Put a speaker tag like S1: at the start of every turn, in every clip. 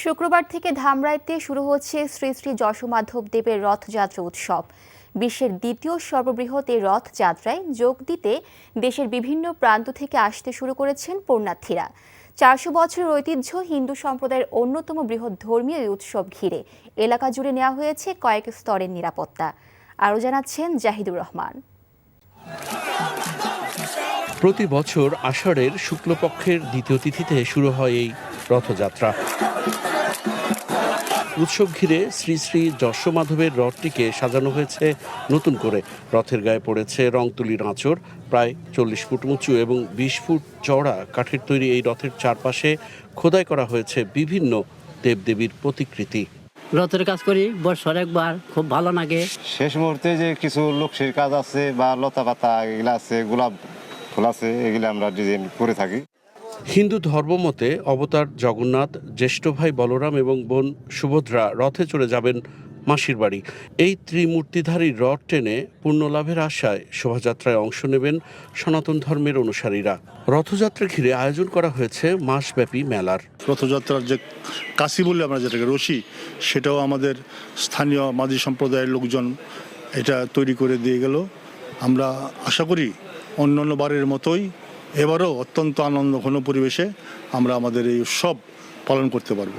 S1: শুক্রবার থেকে ধামরাইতে শুরু হচ্ছে শ্রী শ্রী যশোমাধব দেবের রথযাত্রা উৎসব। বিশ্বের দ্বিতীয় সর্ববৃহৎ এই রথযাত্রায় যোগ দিতে দেশের বিভিন্ন প্রান্ত থেকে আসতে শুরু করেছেন পুণ্যার্থীরা। 400 বছরের ঐতিহ্য হিন্দু সম্প্রদায়ের অন্যতম বৃহৎ ধর্মীয় এই উৎসব ঘিরে এলাকা জুড়ে নেওয়া হয়েছে কয়েক স্তরের নিরাপত্তা। আরও জানাচ্ছেন জাহিদুর রহমান।
S2: প্রতি বছর আষাঢ়ের শুক্লপক্ষের দ্বিতীয় তিথিতে শুরু হয় এই রথযাত্রা। উৎসব ঘিরে শ্রী শ্রী যশোমাধবের রথটিকে সাজানো হয়েছে নতুন করে। রথের গায়ে পড়েছে রংতুলির আঁচড়। প্রায় 40 ফুট উঁচু এবং 20 ফুট চওড়া কাঠের তৈরি এই রথের চারপাশে খোদাই করা হয়েছে বিভিন্ন দেবদেবীর প্রতিকৃতি।
S3: রথের কাজ করি বছর একবার, খুব ভালো লাগে।
S4: শেষ মুহূর্তে যে কিছু লক্ষ্মীর কাজ আছে বা লতা পাতা এগুলা আছে, গোলাপ ফুল আছে, এগুলো আমরা ডিজাইন করে থাকি।
S2: হিন্দু ধর্মমতে অবতার জগন্নাথ, জ্যেষ্ঠ ভাই বলরাম এবং বোন সুভদ্রা রথে চড়ে যাবেন মাসির বাড়ি। এই ত্রিমূর্তিধারী রথ টেনে পুণ্যলাভের আশায় শোভাযাত্রায় অংশ নেবেন সনাতন ধর্মের অনুসারীরা। রথযাত্রা ঘিরে আয়োজন করা হয়েছে মাসব্যাপী মেলার।
S5: রথযাত্রার যে কাশি বলে আমরা যেটাকে রশি, সেটাও আমাদের স্থানীয় মাঝি সম্প্রদায়ের লোকজন এটা তৈরি করে দিয়ে গেল। আমরা আশা করি অন্যান্য বারের মতোই এবারও অত্যন্ত আনন্দঘন পরিবেশে আমরা আমাদের এই উৎসব পালন করতে পারব।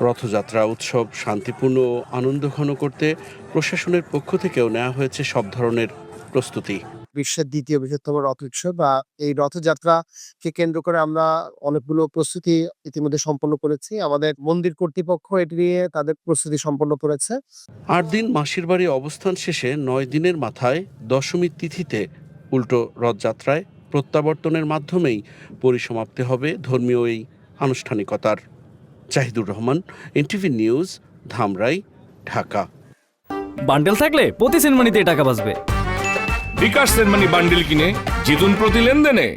S2: রথযাত্রা উৎসব শান্তিপূর্ণ ও আনন্দঘন করতে প্রশাসনের পক্ষ থেকেও নেওয়া হয়েছে সব ধরনের প্রস্তুতি।
S6: বিশ্বের দ্বিতীয় বৃহত্তম রথ উৎসব বা এই রথযাত্রাকে কেন্দ্র করে আমরা অনেকগুলো প্রস্তুতি ইতিমধ্যে সম্পন্ন করেছি। আমাদের মন্দির কর্তৃপক্ষ এটি নিয়ে তাদের প্রস্তুতি সম্পন্ন করেছে।
S2: 8 দিন মাসির বাড়ি অবস্থান শেষে 9 দিনের মাথায় দশমীর তিথিতে উল্টো রথযাত্রায় প্রত্যাবর্তনের মাধ্যমেই পরিসমাপ্তি হবে ধর্মীয় এই আনুষ্ঠানিকতার। Zahidur Rahman, NTV news, Dhamrai, Dhaka.
S7: Bundle থাকলে প্রতি সেনমানিতে টাকা বাঁচবে।
S8: বিকাশ সেনমানি বান্ডেল কিনে জিতুন প্রতি লেনদেনে।